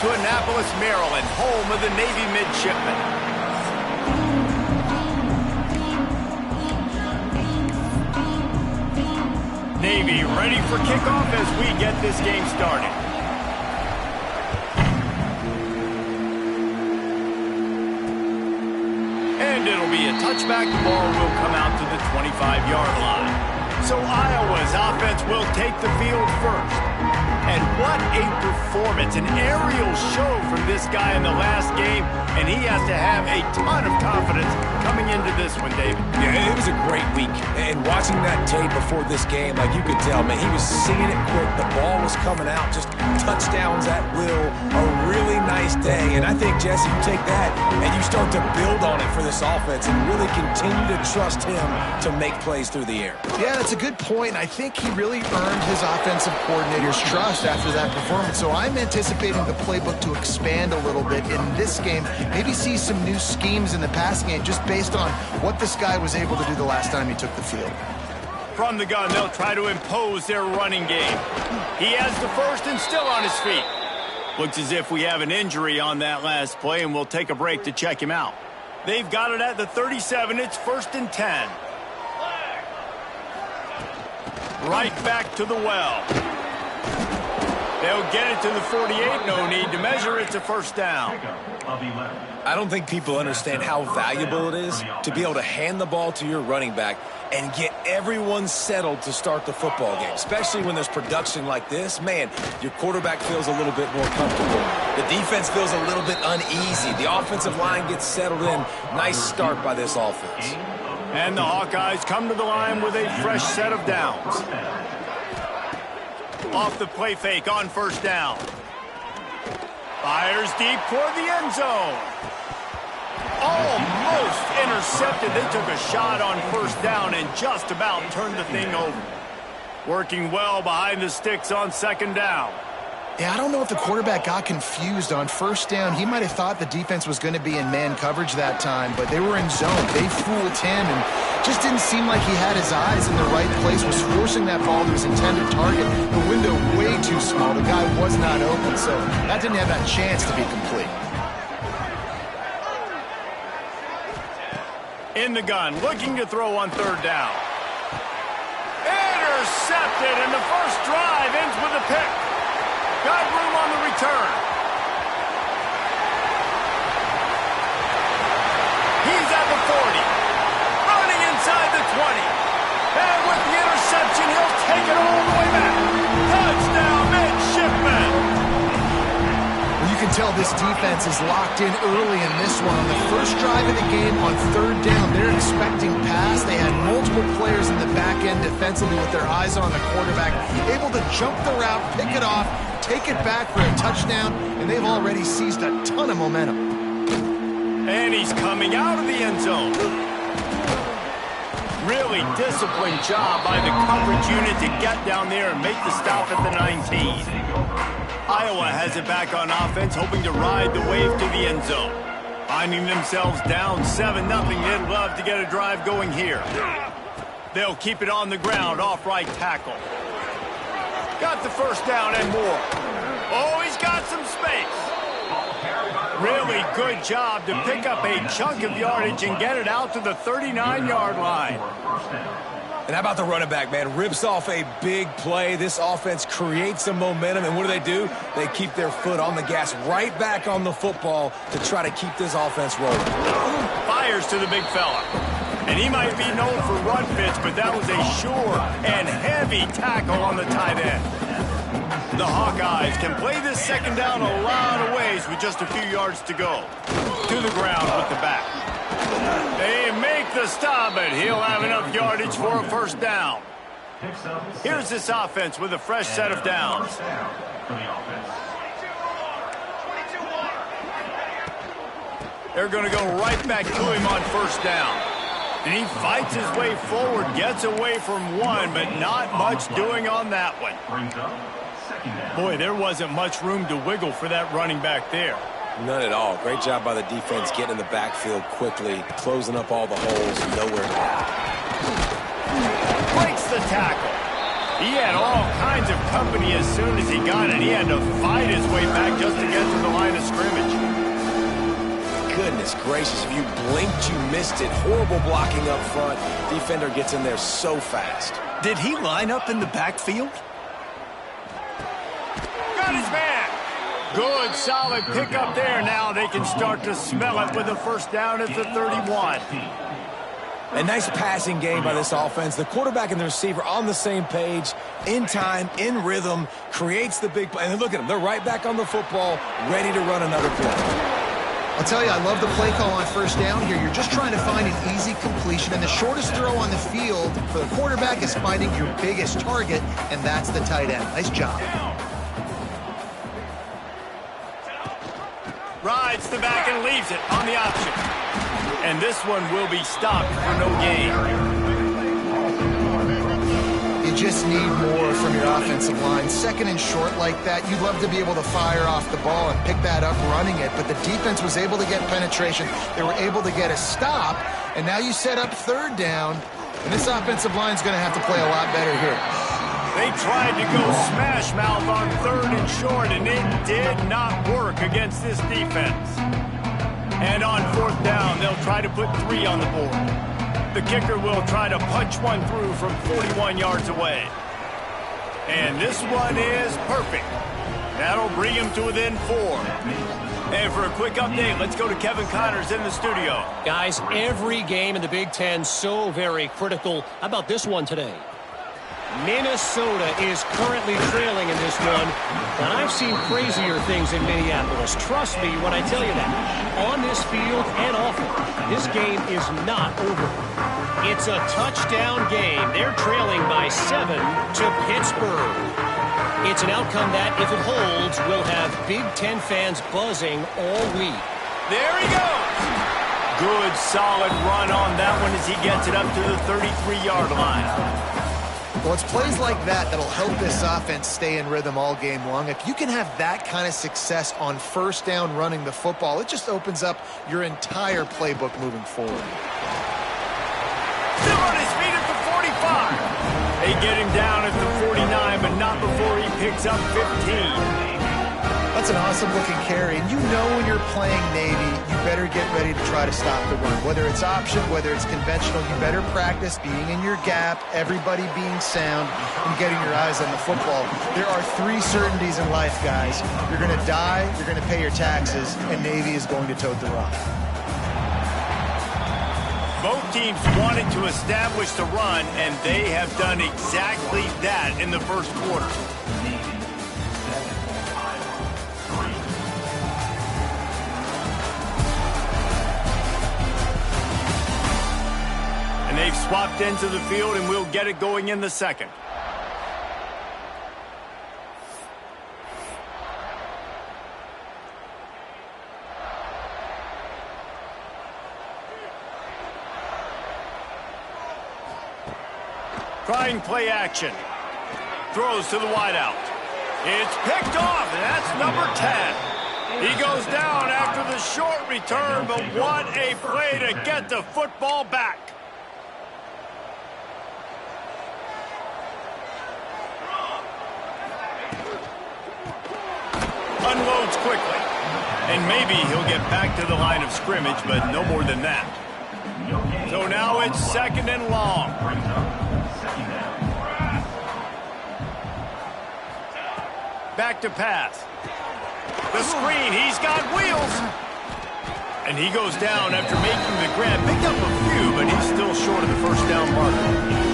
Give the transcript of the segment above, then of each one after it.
To Annapolis, Maryland, home of the Navy midshipmen. Navy ready for kickoff as we get this game started. And it'll be a touchback. The ball will come out to the 25-yard line. So Iowa's offense will take the field first. And what a performance, an aerial show from this guy in the last game, and he has to have a ton of confidence coming into this one, David. Yeah, it was a great week, and watching that tape before this game, like you could tell, man, he was seeing it quick. The ball was coming out, just touchdowns at will, a really nice day. And I think, Jesse, you take that and you start to build on it for this offense and really continue to trust him to make plays through the air. Yeah, that's a good point. I think he really earned his offensive coordinator's trust after that performance. So I'm anticipating the playbook to expand a little bit in this game. Maybe see some new schemes in the passing game just based on what this guy was able to do the last time he took the field. From the gun, they'll try to impose their running game. He has the first and still on his feet. Looks as if we have an injury on that last play, and we'll take a break to check him out. They've got it at the 37. It's 1st and 10. Right back to the well. They'll get it to the 48. No need to measure. It's a first down. I don't think people understand how valuable it is to be able to hand the ball to your running back and get everyone settled to start the football game, especially when there's production like this. Man, your quarterback feels a little bit more comfortable. The defense feels a little bit uneasy. The offensive line gets settled in. Nice start by this offense. And the Hawkeyes come to the line with a fresh set of downs. Off the play fake on first down. Fires deep toward the end zone. Almost intercepted. They took a shot on first down and just about turned the thing over. Working well behind the sticks on second down. Yeah, I don't know if the quarterback got confused on first down. He might have thought the defense was going to be in man coverage that time, but they were in zone. They fooled him and just didn't seem like he had his eyes in the right place, was forcing that ball to his intended target. The window way too small. The guy was not open, so that didn't have that chance to be complete. In the gun, looking to throw on third down. Intercepted, and the first drive ends with a pick. Got room on the return. He's at the 40. Running inside the 20. And with the interception, he'll take it all the way back. Touchdown, midshipmen. Well, you can tell this defense is locked in early in this one. On the first drive of the game on third down, they're expecting pass. They had multiple players in the back end defensively with their eyes on the quarterback, able to jump the route, pick it off, take it back for a touchdown, and they've already seized a ton of momentum. And he's coming out of the end zone. Really disciplined job by the coverage unit to get down there and make the stop at the 19. Iowa has it back on offense, hoping to ride the wave to the end zone. Finding themselves down 7-0, they'd love to get a drive going here. They'll keep it on the ground, off right tackle. Got the first down and more. Oh, he's got some space. Really good job to pick up a chunk of yardage and get it out to the 39-yard line. And how about the running back, man? Rips off a big play. This offense creates some momentum, and what do? They keep their foot on the gas, right back on the football to try to keep this offense rolling. Fires to the big fella. And he might be known for run fits, but that was a sure and heavy tackle on the tight end. The Hawkeyes can play this second down a lot of ways with just a few yards to go. To the ground with the back. They make the stop, but he'll have enough yardage for a first down. Here's this offense with a fresh set of downs. They're going to go right back to him on first down. And he fights his way forward, gets away from one, but not much doing on that one. Boy, there wasn't much room to wiggle for that running back there. None at all. Great job by the defense getting in the backfield quickly, closing up all the holes, nowhere to go. Breaks the tackle. He had all kinds of company as soon as he got it. He had to fight his way back just to get to the line of scrimmage. Goodness gracious, if you blinked, you missed it. Horrible blocking up front. Defender gets in there so fast. Did he line up in the backfield? Got his man. Good, solid pickup there. Now they can start to smell it with a first down at the 31. A nice passing game by this offense. The quarterback and the receiver on the same page, in time, in rhythm, creates the big play. And look at them. They're right back on the football, ready to run another play. I'll tell you, I love the play call on first down here. You're just trying to find an easy completion, and the shortest throw on the field for the quarterback is finding your biggest target, and that's the tight end. Nice job. Rides the back and leaves it on the option. And this one will be stopped for no gain. You just need more from your offensive line. Second and short like that, you'd love to be able to fire off the ball and pick that up running it, but the defense was able to get penetration. They were able to get a stop, and now you set up third down, and this offensive line is going to have to play a lot better here. They tried to go smash mouth on third and short, and it did not work against this defense. And on fourth down, they'll try to put 3 on the board. The kicker will try to punch one through from 41 yards away. And this one is perfect. That'll bring him to within 4. And for a quick update, let's go to Kevin Connors in the studio. Guys, every game in the Big Ten so very critical. How about this one today? Minnesota is currently trailing in this one, and I've seen crazier things in Minneapolis. Trust me when I tell you that. On this field and off it, this game is not over. It's a touchdown game. They're trailing by 7 to Pittsburgh. It's an outcome that, if it holds, will have Big Ten fans buzzing all week. There he goes. Good, solid run on that one as he gets it up to the 33-yard line. Well, it's plays like that that'll help this offense stay in rhythm all game long. If you can have that kind of success on first down running the football, it just opens up your entire playbook moving forward. Still on his feet at the 45. They get him down at the 49, but not before he picks up 15. That's an awesome-looking carry, and you know when you're playing Navy, you better get ready to try to stop the run. Whether it's option, whether it's conventional, you better practice being in your gap, everybody being sound, and getting your eyes on the football. There are 3 certainties in life, guys. You're going to die, you're going to pay your taxes, and Navy is going to tote the rock. Both teams wanted to establish the run, and they have done exactly that in the first quarter. And they've swapped into the field, and we'll get it going in the second. Trying play action. Throws to the wideout. It's picked off, and that's number 10. He goes down after the short return, but what a play to get the football back. Unloads quickly. And maybe he'll get back to the line of scrimmage, but no more than that. So now it's second and long. Back to pass. The screen, he's got wheels. And he goes down after making the grab. Picked up a few, but he's still short of the first down marker.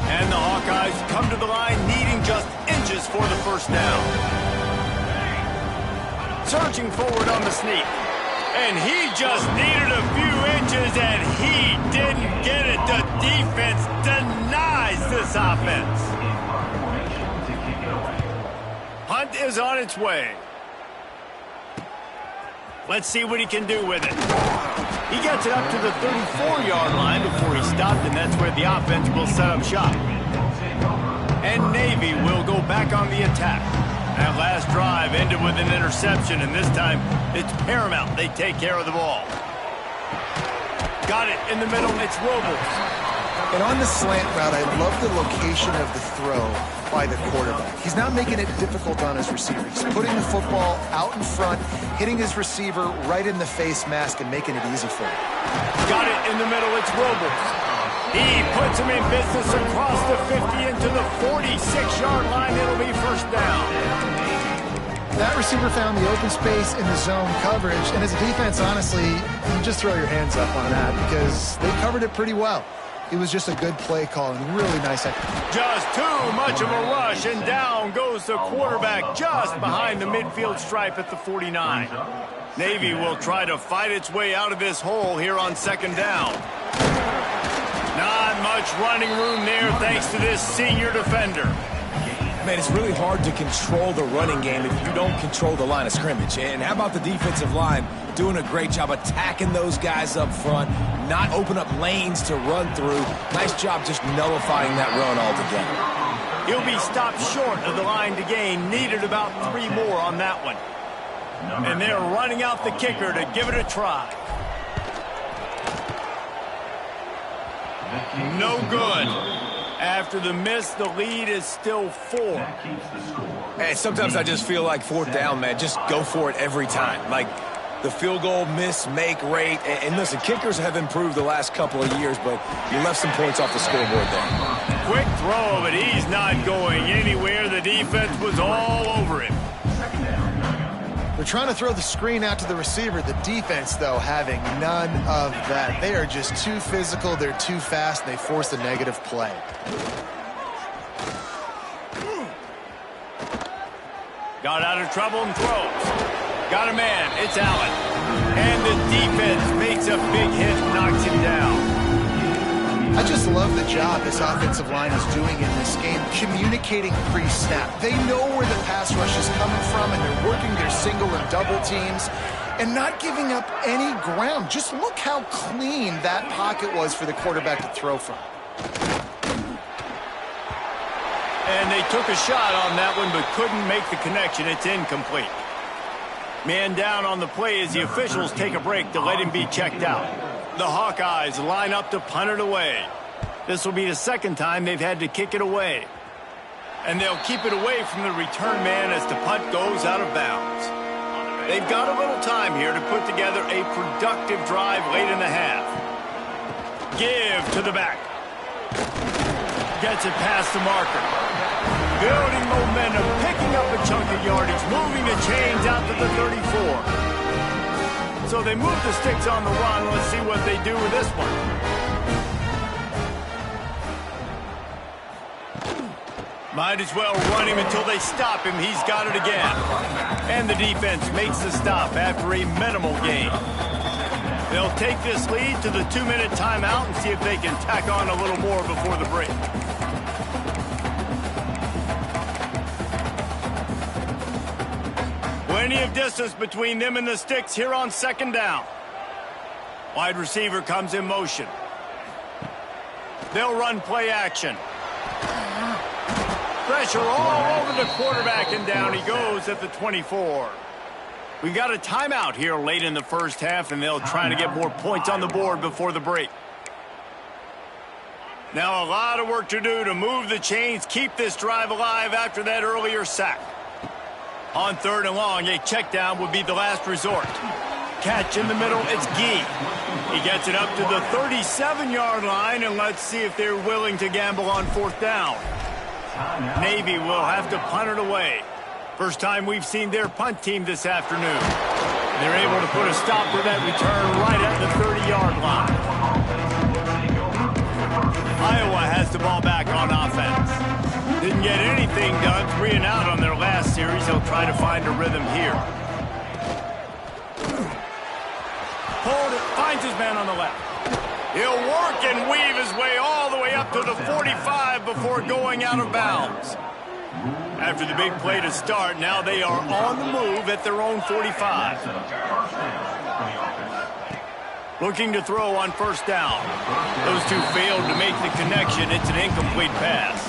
And the Hawkeyes come to the line needing just inches for the first down. Surging forward on the sneak. And he just needed a few inches, and he didn't get it. The defense denies this offense. Punt is on its way. Let's see what he can do with it. He gets it up to the 34-yard line before he stopped, and that's where the offense will set up shop. And Navy will go back on the attack. That last drive ended with an interception, and this time it's paramount they take care of the ball. Got it in the middle. It's Robles. And on the slant route, I love the location of the throw by the quarterback. He's not making it difficult on his receiver. He's putting the football out in front, hitting his receiver right in the face mask and making it easy for him. Got it in the middle. It's Robles. He puts him in business across the 50 into the 46-yard line. It'll be first down. That receiver found the open space in the zone coverage, and as a defense, honestly, you just throw your hands up on that because they covered it pretty well. It was just a good play call and really nice. Just too much of a rush, and down goes the quarterback just behind the midfield stripe at the 49. Navy will try to fight its way out of this hole here on second down. Not much running room there thanks to this senior defender. Man, it's really hard to control the running game if you don't control the line of scrimmage. And how about the defensive line doing a great job attacking those guys up front, not open up lanes to run through. Nice job just nullifying that run altogether. He'll be stopped short of the line to gain. Needed about 3 more on that one. And they're running out the kicker to give it a try. No good. After the miss, the lead is still 4. Hey, sometimes I just feel like fourth down, man. Just go for it every time. Like the field goal miss-make rate. And listen, kickers have improved the last couple of years, but you left some points off the scoreboard there. Quick throw, but he's not going anywhere. The defense was all over him. They're trying to throw the screen out to the receiver. The defense, though, having none of that. They are just too physical. They're too fast. They force a negative play. Got out of trouble and throws. Got a man. It's Allen. And the defense makes a big hit, knocks him down. I just love the job this offensive line is doing in this game, communicating pre-snap. They know where the pass rush is coming from, and they're working their single and double teams and not giving up any ground. Just look how clean that pocket was for the quarterback to throw from. And they took a shot on that one but couldn't make the connection. It's incomplete. Man down on the play as the officials take a break to let him be checked out. The Hawkeyes line up to punt it away. This will be the second time they've had to kick it away. And they'll keep it away from the return man as the punt goes out of bounds. They've got a little time here to put together a productive drive late in the half. Give to the back. Gets it past the marker. Building momentum, picking up a chunk of yardage, moving the chains out to the 34. So they move the sticks on the run. Let's see what they do with this one. Might as well run him until they stop him. He's got it again. And the defense makes the stop after a minimal gain. They'll take this lead to the 2-minute timeout and see if they can tack on a little more before the break. Plenty of distance between them and the sticks here on second down. Wide receiver comes in motion. They'll run play action. Pressure all over the quarterback, and down he goes at the 24. We've got a timeout here late in the first half, and they'll try to get more points on the board before the break. Now a lot of work to do to move the chains, keep this drive alive after that earlier sack. On third and long, a check down would be the last resort. Catch in the middle, it's Gee. He gets it up to the 37-yard line, and let's see if they're willing to gamble on fourth down. Navy will have to punt it away. First time we've seen their punt team this afternoon. They're able to put a stop to that return right at the 30-yard line. Iowa has the ball back on offense. Didn't get anything done, 3 and out on their last series. They'll try to find a rhythm here. Hold it, finds his man on the left. He'll work and weave his way all the way up to the 45 before going out of bounds. After the big play to start, now they are on the move at their own 45. Looking to throw on first down. Those two failed to make the connection. It's an incomplete pass.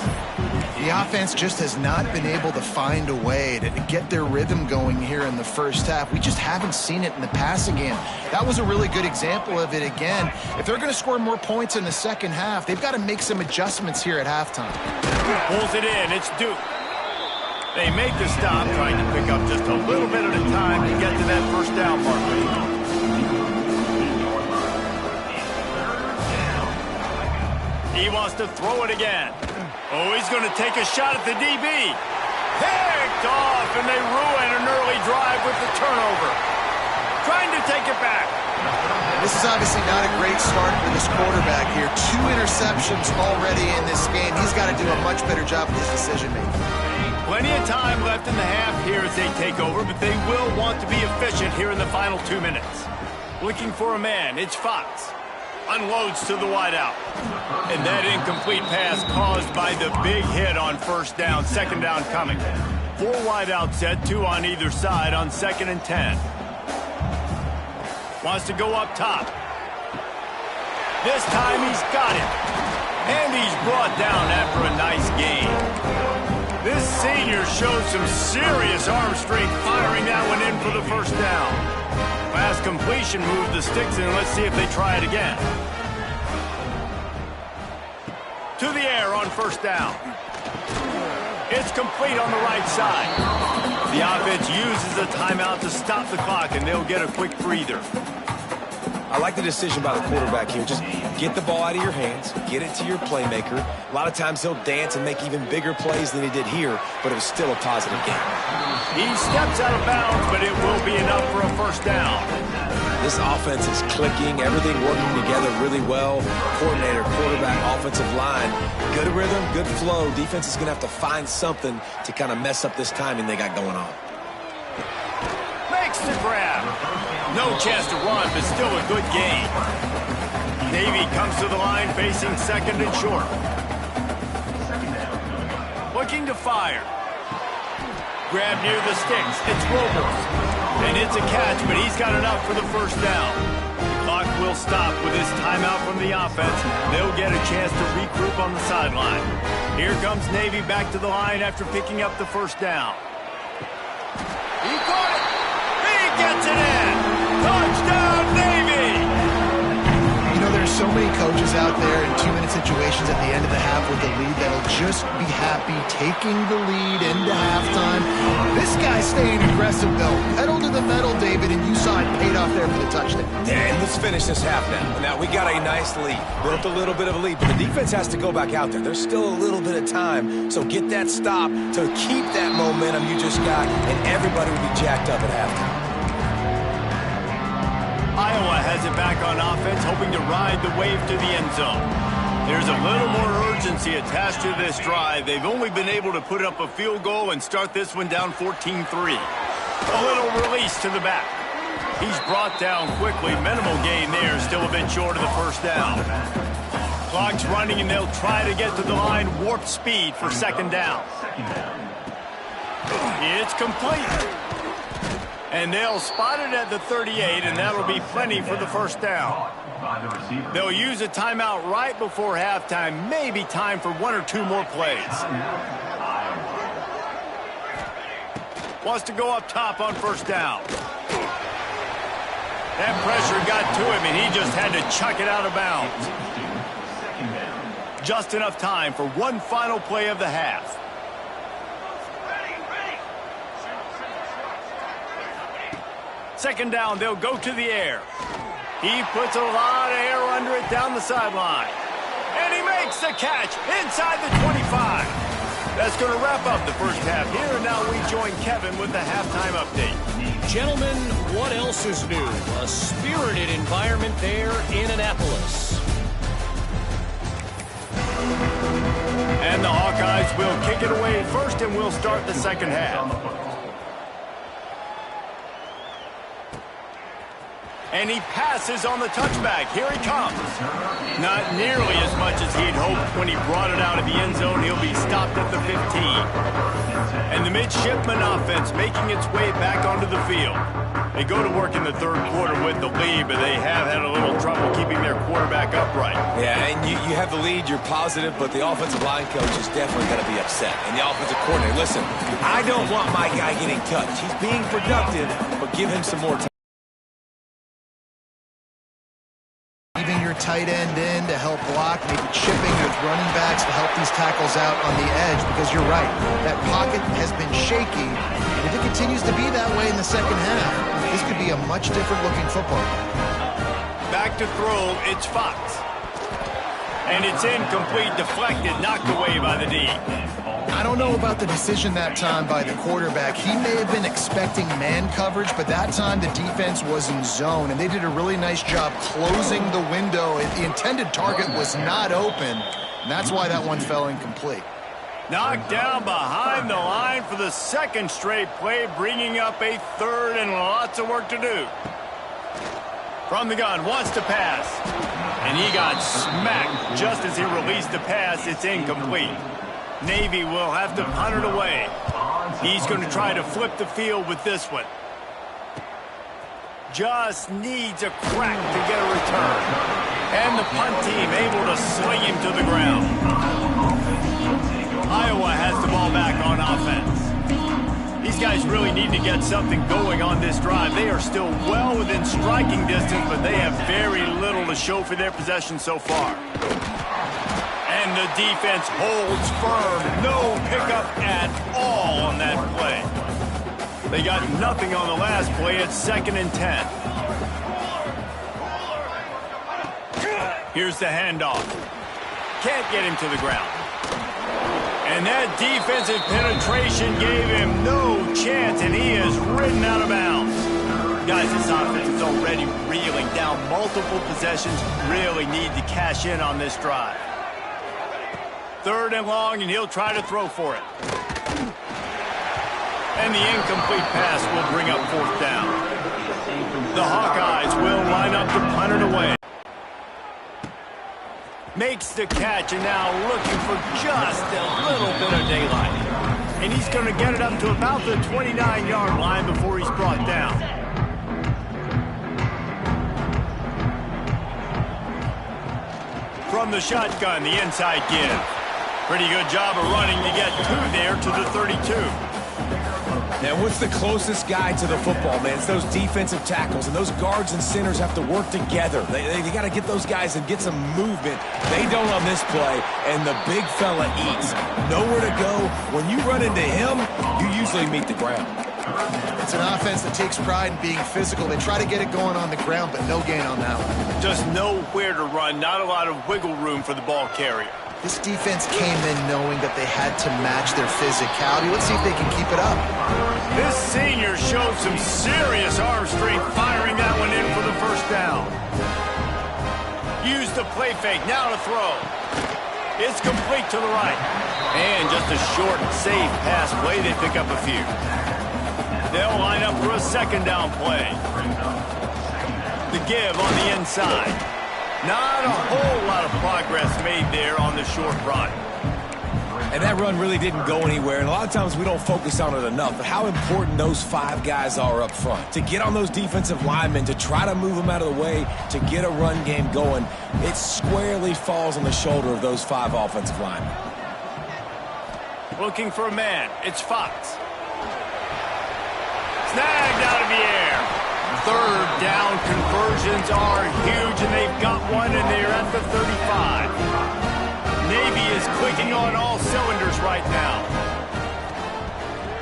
The offense just has not been able to find a way to get their rhythm going here in the first half. We just haven't seen it in the passing game. That was a really good example of it again. If they're going to score more points in the second half, they've got to make some adjustments here at halftime. Pulls it in. It's Duke. They make the stop, trying to pick up just a little bit at a time to get to that first down marker. He wants to throw it again. Oh, he's going to take a shot at the DB. Picked off, and they ruin an early drive with the turnover. Trying to take it back. This is obviously not a great start for this quarterback here. 2 interceptions already in this game. He's got to do a much better job with his decision-making. Plenty of time left in the half here as they take over, but they will want to be efficient here in the final 2 minutes. Looking for a man. It's Fox. Unloads to the wideout. And that incomplete pass caused by the big hit on first down. Second down coming. 4 wideout set, 2 on either side on 2nd and 10. Wants to go up top. This time he's got it. And he's brought down after a nice gain. This senior showed some serious arm strength firing that one in for the first down. Last completion moved the sticks in. Let's see if they try it again. To the air on first down. It's complete on the right side. The offense uses a timeout to stop the clock, and they'll get a quick breather. I like the decision by the quarterback here. Just get the ball out of your hands, get it to your playmaker. A lot of times he'll dance and make even bigger plays than he did here, but it was still a positive game. He steps out of bounds, but it will be enough for a first down. This offense is clicking, everything working together really well. Coordinator, quarterback, offensive line. Good rhythm, good flow. Defense is going to have to find something to kind of mess up this timing they got going on. Makes the grab. No chance to run, but still a good gain. Navy comes to the line facing second and short. Looking to fire. Grab near the sticks. It's Robles. And it's a catch, but he's got enough for the first down. The clock will stop with this timeout from the offense. They'll get a chance to regroup on the sideline. Here comes Navy back to the line after picking up the first down. He caught it. He gets it in. Touchdown, Navy! You know, there's so many coaches out there in 2-minute situations at the end of the half with the lead that'll just be happy taking the lead into halftime. This guy's staying aggressive, though. Pedal to the metal, David, and you saw it paid off there for the touchdown. And let's finish this half now. Now, we got a nice lead. Built a little bit of a lead, but the defense has to go back out there. There's still a little bit of time, so get that stop to keep that momentum you just got, and everybody will be jacked up at halftime. Iowa has it back on offense, hoping to ride the wave to the end zone. There's a little more urgency attached to this drive. They've only been able to put up a field goal and start this one down 14-3. A little release to the back. He's brought down quickly. Minimal gain there, still a bit short of the first down. Clock's running, and they'll try to get to the line. Warp speed for second down. It's complete. And they'll spot it at the 38, and that'll be plenty for the first down. They'll use a timeout right before halftime. Maybe time for 1 or 2 more plays. Wants to go up top on first down. That pressure got to him, and he just had to chuck it out of bounds. Just enough time for one final play of the half. Second down, they'll go to the air. He puts a lot of air under it down the sideline. And he makes the catch inside the 25. That's going to wrap up the first half here. And now we join Kevin with the halftime update. Gentlemen, what else is new? A spirited environment there in Annapolis. And the Hawkeyes will kick it away first, and we'll start the second half. And he passes on the touchback. Here he comes. Not nearly as much as he'd hoped when he brought it out of the end zone. He'll be stopped at the 15. And the midshipman offense making its way back onto the field. They go to work in the third quarter with the lead, but they have had a little trouble keeping their quarterback upright. Yeah, and you have the lead, you're positive, but the offensive line coach is definitely going to be upset. And the offensive coordinator, listen, I don't want my guy getting touched. He's being productive, but give him some more time. Leaving your tight end in to help block, maybe chipping with running backs to help these tackles out on the edge, because you're right, that pocket has been shaky, and if it continues to be that way in the second half, this could be a much different looking football. Back to throw, it's Fox. And it's incomplete, deflected, knocked away by the D. I don't know about the decision that time by the quarterback. He may have been expecting man coverage, but that time the defense was in zone, and they did a really nice job closing the window. The intended target was not open, and that's why that one fell incomplete. Knocked down behind the line for the second straight play, bringing up a third and lots of work to do. From the gun, wants to pass. And he got smacked just as he released the pass. It's incomplete. Navy will have to punt it away. He's going to try to flip the field with this one. Just needs a crack to get a return. And the punt team able to sling him to the ground. Iowa has the ball back on offense. These guys really need to get something going on this drive. They are still well within striking distance, but they have very little to show for their possession so far. And the defense holds firm. No pickup at all on that play. They got nothing on the last play. It's 2nd and 10. Here's the handoff. Can't get him to the ground. And that defensive penetration gave him no chance, and he is ridden out of bounds. Guys, this offense is already reeling down multiple possessions. Really need to cash in on this drive. 3rd and long, and he'll try to throw for it. And the incomplete pass will bring up 4th down. The Hawkeyes will line up to punt it away. Makes the catch, and now looking for just a little bit of daylight. And he's going to get it up to about the 29-yard line before he's brought down. From the shotgun, the inside give. Pretty good job of running to get 2 there to the 32. Now, what's the closest guy to the football, man? It's those defensive tackles, and those guards and centers have to work together. They got to get those guys and get some movement. They don't on this play, and the big fella eats. Nowhere to go. When you run into him, you usually meet the ground. It's an offense that takes pride in being physical. They try to get it going on the ground, but no gain on that one. Just nowhere to run. Not a lot of wiggle room for the ball carrier. This defense came in knowing that they had to match their physicality. Let's see if they can keep it up. This senior showed some serious arm strength, firing that one in for the 1st down. Use the play fake, now to throw. It's complete to the right. And just a short, safe pass play, they pick up a few. They'll line up for a 2nd down play. The give on the inside. Not a whole lot of progress made there on the short run. And that run really didn't go anywhere, and a lot of times we don't focus on it enough, but how important those 5 guys are up front. To get on those defensive linemen, to try to move them out of the way, to get a run game going, it squarely falls on the shoulder of those 5 offensive linemen. Looking for a man. It's Fox. Snagged out of the air. 3rd down conversions are huge, and they've got one, and they're at the 35. Navy is clicking on all cylinders right now.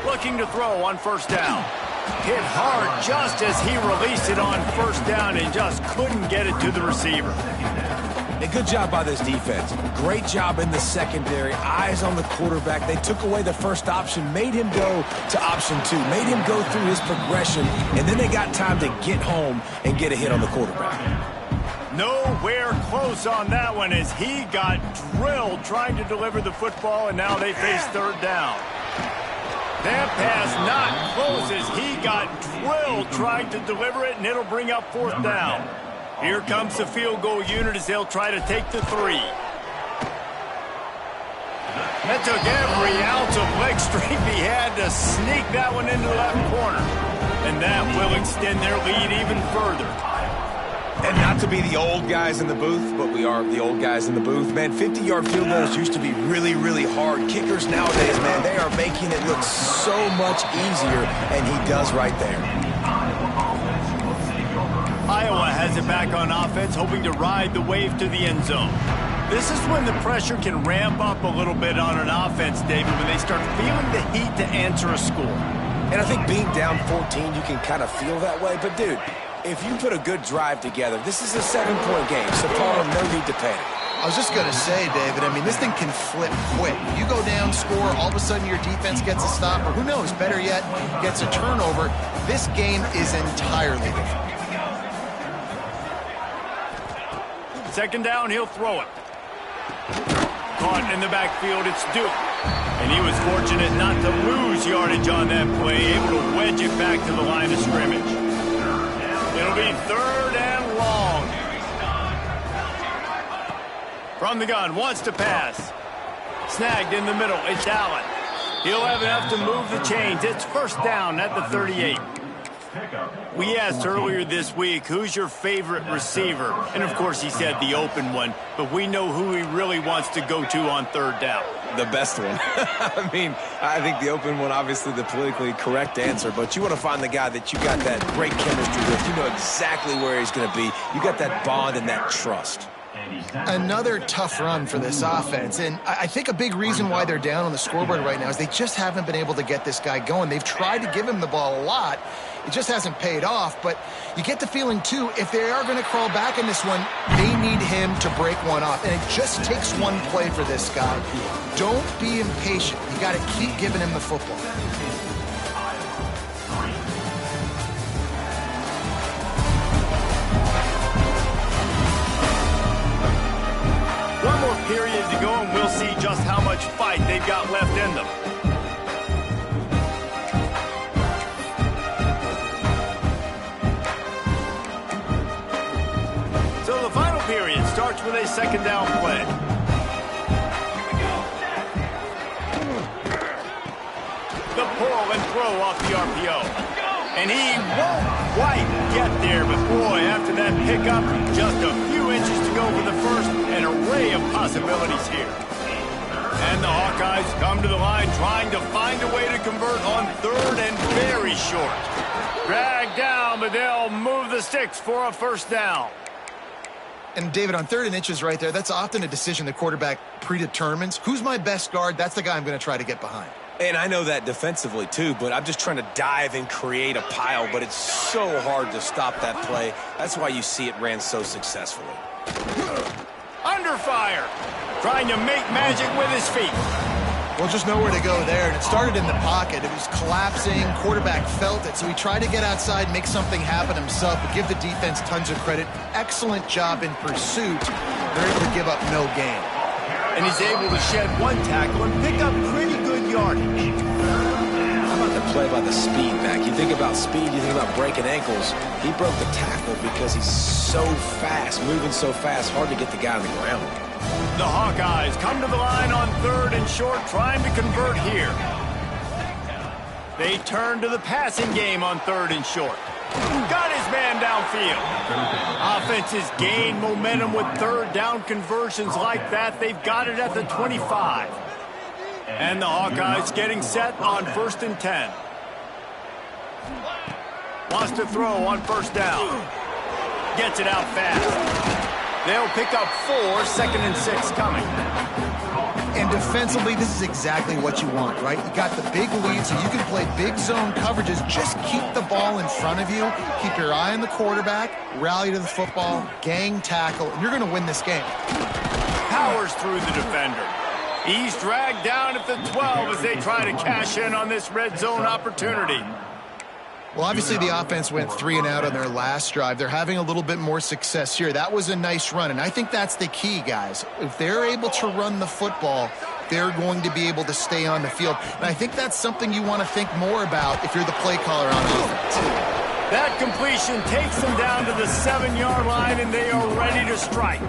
Looking to throw on 1st down. Hit hard just as he released it on 1st down and just couldn't get it to the receiver. A good job by this defense. Great job in the secondary. Eyes on the quarterback. They took away the first option, made him go to option 2, made him go through his progression, and then they got time to get home and get a hit on the quarterback. Nowhere close on that one as he got drilled trying to deliver the football, and now they face 3rd down. That pass not close as he got got drilled trying to deliver it, and it'll bring up 4th down. Here comes the field goal unit as they'll try to take the 3. That took every ounce of leg strength he had to sneak that one into the left corner. And that will extend their lead even further. And not to be the old guys in the booth, but we are the old guys in the booth. Man, 50-yard field goals used to be really, really hard. Kickers nowadays, man, they are making it look so much easier, and he does right there. Iowa has it back on offense, hoping to ride the wave to the end zone. This is when the pressure can ramp up a little bit on an offense, David, when they start feeling the heat to answer a score. And I think being down 14, you can kind of feel that way. But, dude, if you put a good drive together, this is a 7-point game, so Paul, no need to panic. I was just going to say, David, I mean, this thing can flip quick. You go down, score, all of a sudden your defense gets a stop, or who knows, better yet, gets a turnover. This game is entirely different. 2nd down, he'll throw it. Caught in the backfield, it's Duke. And he was fortunate not to lose yardage on that play, able to wedge it back to the line of scrimmage. It'll be 3rd and long. From the gun, wants to pass. Snagged in the middle, it's Allen. He'll have enough to move the chains. It's 1st down at the 38. We asked earlier this week, who's your favorite receiver? And, of course, he said the open one, but we know who he really wants to go to on 3rd down. The best one. I mean, I think the open one, obviously the politically correct answer, but you want to find the guy that you got that great chemistry with. You know exactly where he's going to be. You got that bond and that trust. Another tough run for this offense, and I think a big reason why they're down on the scoreboard right now is they just haven't been able to get this guy going. They've tried to give him the ball a lot. It just hasn't paid off, but you get the feeling, too, if they are going to crawl back in this one, they need him to break one off, and it just takes one play for this guy. Don't be impatient. You got to keep giving him the football. One more period to go, and we'll see just how much fight they've got left in them. So the final period starts with a 2nd down play. The pull and throw off the RPO. And he won't quite get there, but boy, after that pickup, just a few inches to go for the first, an array of possibilities here. And the Hawkeyes come to the line trying to find a way to convert on 3rd and very short. Dragged down, but they'll move the sticks for a 1st down. And, David, on 3rd and inches right there, that's often a decision the quarterback predetermines. Who's my best guard? That's the guy I'm going to try to get behind. And I know that defensively, too, but I'm just trying to dive and create a pile, but it's so hard to stop that play. That's why you see it ran so successfully. Under fire. Trying to make magic with his feet. Well, just nowhere to go there. And it started in the pocket. It was collapsing. Quarterback felt it. So he tried to get outside, make something happen himself, but give the defense tons of credit. Excellent job in pursuit. They're able to give up no gain. And he's able to shed one tackle and pick up pretty good yardage. How about the play by the speed back? You think about speed, you think about breaking ankles. He broke the tackle because he's so fast, moving so fast, hard to get the guy on the ground. The Hawkeyes come to the line on 3rd and short, trying to convert here. They turn to the passing game on 3rd and short. Got his man downfield. Offenses gain momentum with 3rd down conversions like that. They've got it at the 25. And the Hawkeyes getting set on 1st and 10. Wants to throw on 1st down. Gets it out fast. They'll pick up 4, 2nd and 6 coming. And defensively, this is exactly what you want, right? You got the big lead, so you can play big zone coverages. Just keep the ball in front of you. Keep your eye on the quarterback. Rally to the football. Gang tackle. And you're going to win this game. Powers through the defender. He's dragged down at the 12 as they try to cash in on this red zone opportunity. Well, obviously the offense went 3 and out on their last drive. They're having a little bit more success here. That was a nice run, and I think that's the key, guys. If they're able to run the football, they're going to be able to stay on the field. And I think that's something you want to think more about if you're the play caller on offense. That completion takes them down to the 7-yard line, and they are ready to strike.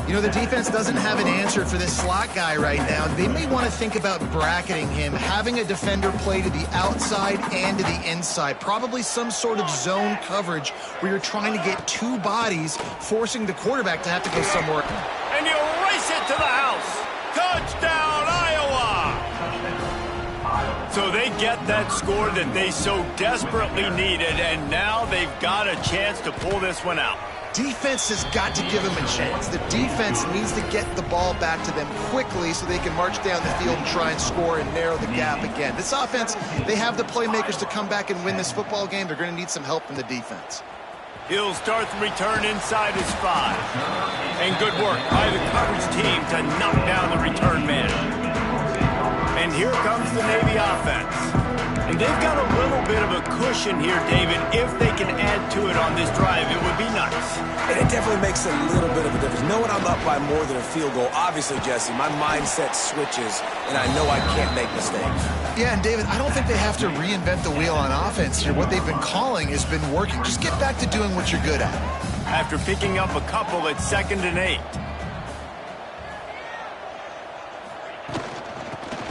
You know, the defense doesn't have an answer for this slot guy right now. They may want to think about bracketing him, having a defender play to the outside and to the inside. Probably some sort of zone coverage where you're trying to get two bodies, forcing the quarterback to have to go somewhere. And you race it to the house. Touchdown, Iowa! So they get that score that they so desperately needed, and now they've got a chance to pull this one out. Defense has got to give them a chance. The defense needs to get the ball back to them quickly so they can march down the field and try and score and narrow the gap again. This offense, they have the playmakers to come back and win this football game. They're going to need some help from the defense. He'll start the return inside his 5. And good work by the coverage team to knock down the return man. And here comes the Navy offense. And they've got a little bit of a cushion here, David. If they can add to it on this drive, it would be nice. And it definitely makes a little bit of a difference. Knowing I'm up by more than a field goal, obviously, Jesse, my mindset switches, and I know I can't make mistakes. Yeah, and David, I don't think they have to reinvent the wheel on offense here. What they've been calling has been working. Just get back to doing what you're good at. After picking up a couple at 2nd and 8.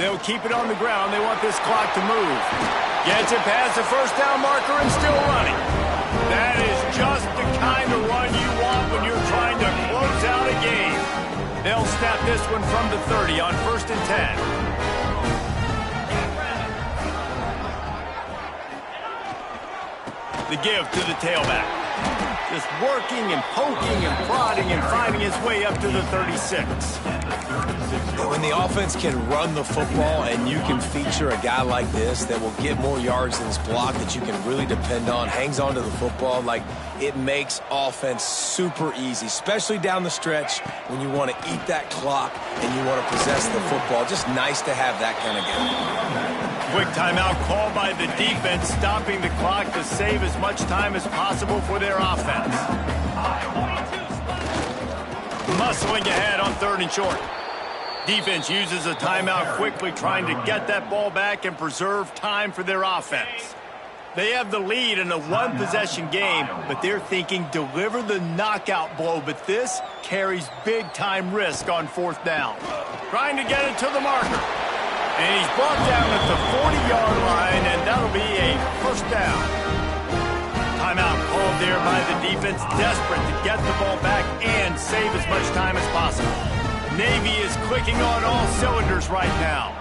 They'll keep it on the ground. They want this clock to move. Gets it past the first down marker and still running. That is just the kind of run you want when you're trying to close out a game. They'll snap this one from the 30 on 1st and 10. The give to the tailback. Just working and poking and prodding and finding his way up to the 36. When the offense can run the football and you can feature a guy like this that will get more yards than his block that you can really depend on, hangs onto the football, like it makes offense super easy, especially down the stretch when you want to eat that clock and you want to possess the football. Just nice to have that kind of game. Quick timeout called by the defense, stopping the clock to save as much time as possible for their offense. Muscling ahead on 3rd and short. Defense uses a timeout quickly, trying to get that ball back and preserve time for their offense. They have the lead in a one-possession game, but they're thinking deliver the knockout blow, but this carries big-time risk on 4th down. Trying to get it to the marker. And he's brought down at the 40-yard line, and that'll be a 1st down. Timeout called there by the defense, desperate to get the ball back and save as much time as possible. Navy is clicking on all cylinders right now.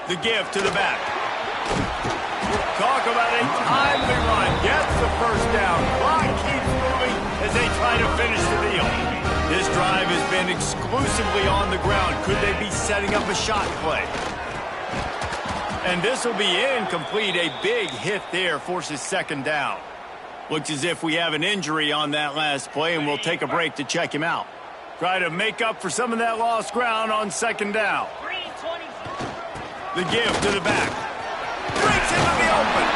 The give to the back. Talk about a timely run. Gets the 1st down. Clock keeps moving as they try to finish the deal. This drive has been exclusively on the ground. Could they be setting up a shot play? And this will be incomplete. A big hit there forces 2nd down. Looks as if we have an injury on that last play, and we'll take a break to check him out. Try to make up for some of that lost ground on 2nd down. The give to the back. Breaks into the open.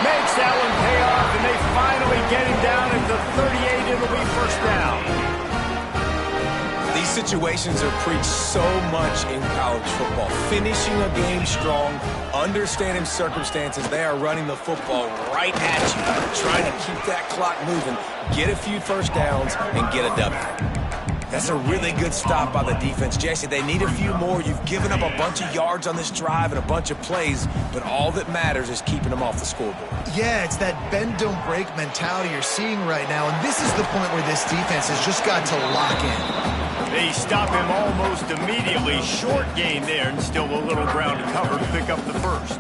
Makes that one pay off, and they finally get him down at the 38. It'll be 1st down. These situations are preached so much in college football. Finishing a game strong, understanding circumstances. They are running the football right at you, trying to keep that clock moving, get a few 1st downs, and get a W. That's a really good stop by the defense. Jesse, they need a few more. You've given up a bunch of yards on this drive and a bunch of plays, but all that matters is keeping them off the scoreboard. Yeah, it's that bend, don't break mentality you're seeing right now, and this is the point where this defense has just got to lock in. They stop him almost immediately. Short gain there, and still a little ground to cover to pick up the 1st.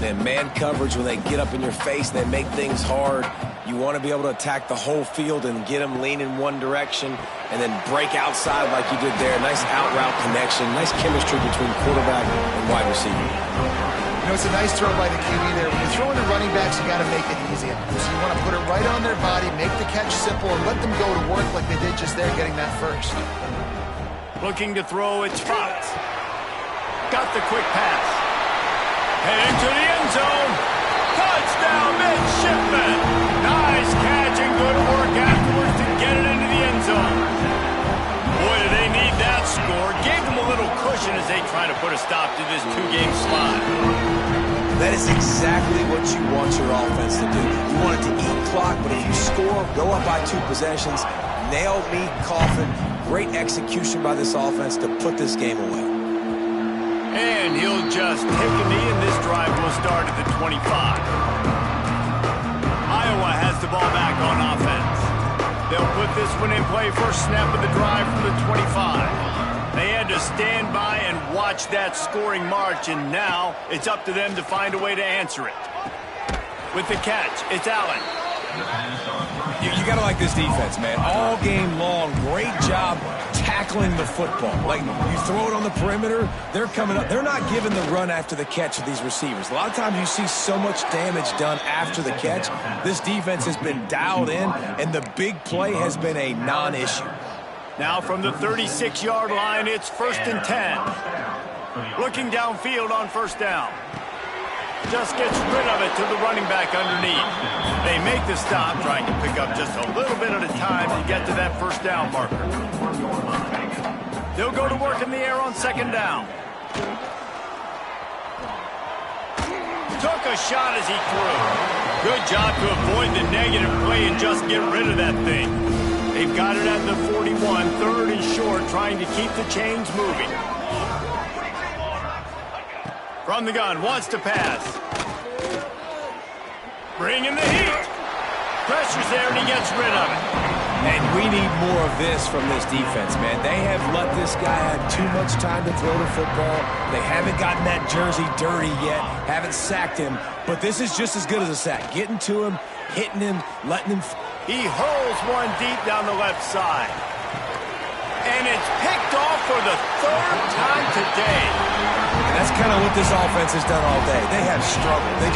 Then man coverage, when they get up in your face, they make things hard. You want to be able to attack the whole field and get them lean in one direction and then break outside like you did there. Nice out route connection, nice chemistry between quarterback and wide receiver. You know, it's a nice throw by the QB there. When you're throwing to running backs, you got to make it easy. So you want to put it right on their body, make the catch simple, and let them go to work like they did just there, getting that 1st. Looking to throw, it's Fox. Got the quick pass. Head into the end zone. Touchdown, midshipman. Nice catch and good work afterwards to get it into the end zone. Boy, do they need that trying to put a stop to this two-game slide. That is exactly what you want your offense to do. You want it to eat clock, but if you score, go up by 2 possessions, nail meat coffin. Great execution by this offense to put this game away. And he'll just take a knee, and this drive will start at the 25. Iowa has the ball back on offense. They'll put this one in play. First snap of the drive from the 25. They had to stand by and watch that scoring march, and now it's up to them to find a way to answer it. With the catch, it's Allen. You got to like this defense, man. All game long, great job tackling the football. Like, you throw it on the perimeter, they're coming up. They're not giving the run after the catch of these receivers. A lot of times you see so much damage done after the catch. This defense has been dialed in, and the big play has been a non-issue. Now from the 36-yard line, it's 1st and 10. Looking downfield on first down. Just gets rid of it to the running back underneath. They make the stop, trying to pick up just a little bit at a time to get to that first down marker. They'll go to work in the air on 2nd down. Took a shot as he threw. Good job to avoid the negative play and just get rid of that thing. They've got it at the 41, 3rd and short, trying to keep the chains moving. From the gun, wants to pass. Bringing the heat. Pressure's there, and he gets rid of it. And we need more of this from this defense, man. They have let this guy have too much time to throw the football. They haven't gotten that jersey dirty yet, haven't sacked him. But this is just as good as a sack. Getting to him, hitting him, letting him... He hurls one deep down the left side. And it's picked off for the 3rd time today. And that's kind of what this offense has done all day. They have struggled. They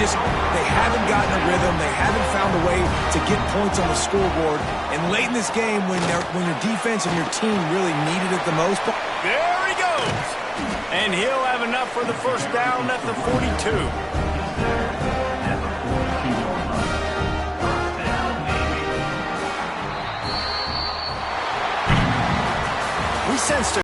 haven't gotten a rhythm. They haven't found a way to get points on the scoreboard. And late in this game, when your defense and your team really needed it the most. There he goes. And he'll have enough for the first down at the 42. We sensed